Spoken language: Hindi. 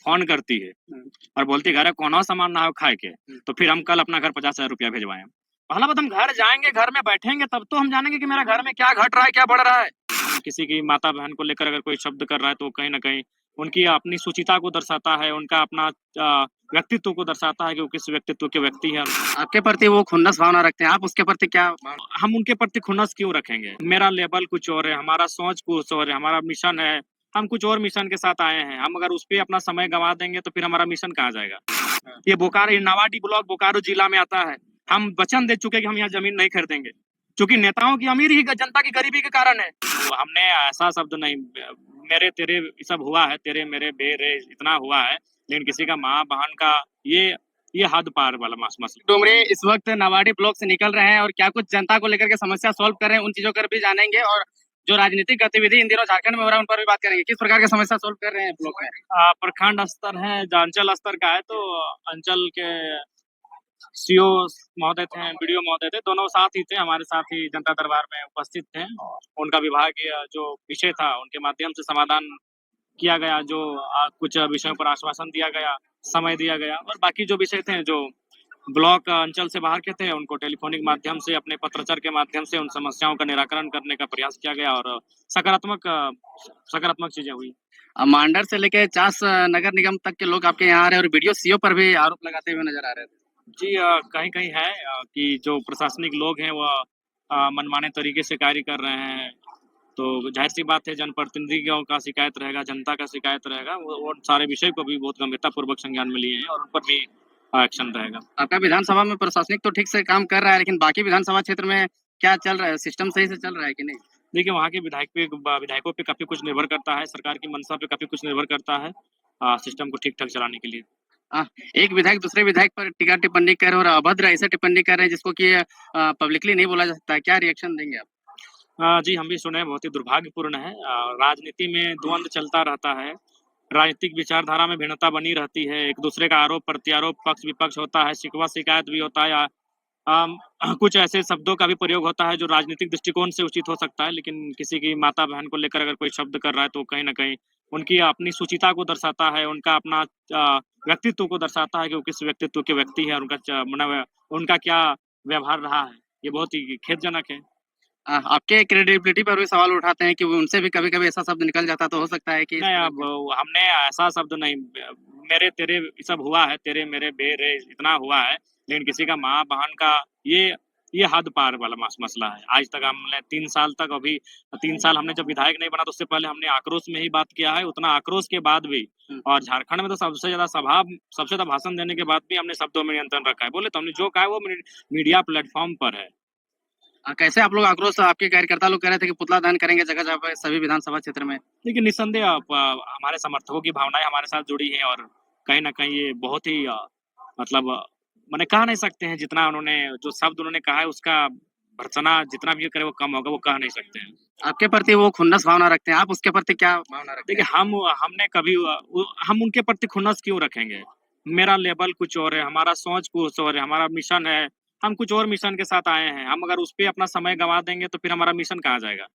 फोन करती है और बोलती है घर कौन सामान ना हो खाए के, तो फिर हम कल अपना घर 50,000 रुपया भिजवाएं। पहला बात हम घर जाएंगे, घर में बैठेंगे तब तो हम जानेंगे कि मेरा घर में क्या घट रहा है, क्या बढ़ रहा है। किसी की माता बहन को लेकर अगर कोई शब्द कर रहा है तो कहीं ना कहीं उनकी अपनी सुचिता को दर्शाता है, उनका अपना व्यक्तित्व को दर्शाता है कि वो किस व्यक्तित्व के व्यक्ति है। आपके प्रति वो खुन्नस भावना रखते हैं, आप उसके प्रति क्या हम उनके प्रति खुन्नस क्यों रखेंगे? मेरा लेवल कुछ और है, हमारा सोच कुछ और है, हमारा मिशन है, हम कुछ और मिशन के साथ आए हैं। हम अगर उस पे अपना समय गंवा देंगे तो फिर हमारा मिशन कहाँ जाएगा? ये बोकारो नावाडी ब्लॉक बोकारो जिला में आता है। हम वचन दे चुके कि हम यहाँ जमीन नहीं खरीदेंगे, क्योंकि नेताओं की अमीर ही जनता की गरीबी के कारण है। तो हमने ऐसा शब्द नहीं, मेरे तेरे सब हुआ है, तेरे मेरे बेरे इतना हुआ है, लेकिन किसी का माँ बहन का ये हद पार वाला मसला। डुमरे इस वक्त नावाडी ब्लॉक से निकल रहे हैं और क्या कुछ जनता को लेकर के समस्या सॉल्व कर रहे हैं, उन चीजों पर भी जानेंगे और जो राजनीतिक गतिविधि इन दिनों झारखंड में हो रहा है उन पर भी बात करेंगे। किस प्रकार की समस्या सॉल्व कर रहे हैं ब्लॉक में? प्रखंड स्तर है, अंचल स्तर का है, तो अंचल के सीओ महोदय थे, बीडीओ महोदय थे, दोनों साथ ही थे, हमारे साथ ही जनता दरबार में उपस्थित थे। उनका विभागीय जो विषय था उनके माध्यम से समाधान किया गया, जो कुछ विषयों पर आश्वासन दिया गया, समय दिया गया, और बाकी जो विषय थे जो ब्लॉक अंचल से बाहर के थे उनको टेलीफोनिक माध्यम से अपने पत्रचार के माध्यम से उन समस्याओं का निराकरण करने का प्रयास किया गया और सकारात्मक चीजें हुई। मांडर से लेके चास नगर निगम तक के लोग आपके यहाँ आ रहे हैं और वीडियो सीओ पर भी आरोप लगाते हुए नजर आ रहे थे। जी, कहीं कहीं है कि जो प्रशासनिक लोग हैं वह मनमाने तरीके से कार्य कर रहे हैं, तो जाहिर सी बात है जनप्रतिनिधियों का शिकायत रहेगा, जनता का शिकायत रहेगा, वो सारे विषय को भी बहुत गंभीरता पूर्वक संज्ञान में लिए हैं और उन पर भी एक्शन रहेगा। आपका विधानसभा में प्रशासनिक तो ठीक से काम कर रहा है, लेकिन बाकी विधानसभा क्षेत्र में क्या चल रहा है? सिस्टम सही से चल रहा है कि नहीं? देखिए, वहाँ के विधायकों पे काफी कुछ निर्भर करता है, सरकार की मंशा पे काफी कुछ निर्भर करता है सिस्टम को ठीक ठाक चलाने के लिए। एक विधायक दूसरे विधायक पर टीका टिप्पणी कर रहे हैं और अभद्र ऐसे टिप्पणी कर रहे हैं जिसको कि पब्लिकली नहीं बोला जा सकता। क्या रिएक्शन देंगे आप? जी, हम भी सुने, बहुत ही दुर्भाग्यपूर्ण है। राजनीति में द्वंद चलता रहता है, राजनीतिक विचारधारा में भिन्नता बनी रहती है, एक दूसरे का आरोप प्रत्यारोप, पक्ष विपक्ष होता है, शिकवा शिकायत भी होता है, कुछ ऐसे शब्दों का भी प्रयोग होता है जो राजनीतिक दृष्टिकोण से उचित हो सकता है, लेकिन किसी की माता बहन को लेकर अगर कोई शब्द कर रहा है तो कहीं ना कहीं उनकी अपनी सुचिता को दर्शाता है, उनका अपना व्यक्तित्व को दर्शाता है कि वो किस व्यक्तित्व के व्यक्ति है, उनका क्या व्यवहार रहा है। ये बहुत ही खेदजनक है। आपके क्रेडिबिलिटी पर भी सवाल उठाते हैं कि वो उनसे भी कभी-कभी ऐसा शब्द निकल जाता तो हो सकता है कि नहीं, अब हमने ऐसा शब्द नहीं, मेरे तेरे सब हुआ है, तेरे मेरे बेरे इतना हुआ है, लेकिन किसी का माँ बहन का ये हद पार वाला मसला है। आज तक हमने 3 साल तक, अभी 3 साल हमने जब विधायक नहीं बना तो उससे पहले हमने आक्रोश में ही बात किया है, उतना आक्रोश के बाद भी, और झारखंड में तो सबसे ज्यादा भाषण देने के बाद भी हमने शब्दों में नियंत्रण रखा है। बोले तो हमने जो कहा है वो मीडिया प्लेटफॉर्म पर है। कैसे आप लोग आक्रोश, आपके कार्यकर्ता लोग कह रहे थे कि पुतला दहन करेंगे जगह-जगह पे सभी विधानसभा क्षेत्र में। लेकिन निस्संदेह हमारे समर्थकों की भावनाएं हमारे साथ जुड़ी हैं और कहीं ना कहीं ये बहुत ही मतलब मैंने कह नहीं सकते हैं, जितना उन्होंने जो शब्द उन्होंने कहा है उसका भर्त्सना जितना भी करे वो कम होगा, वो कह नहीं सकते हैं। आपके प्रति वो खुन्नस भावना रखते हैं, आप उसके प्रति क्या भावना रखते हैं? देखिए, हमने कभी हम उनके प्रति खुन्नस क्यों रखेंगे? मेरा लेवल कुछ और है, हमारा सोच कुछ और है, हमारा मिशन है, हम कुछ और मिशन के साथ आए हैं। हम अगर उस पे अपना समय गंवा देंगे तो फिर हमारा मिशन कहाँ जाएगा?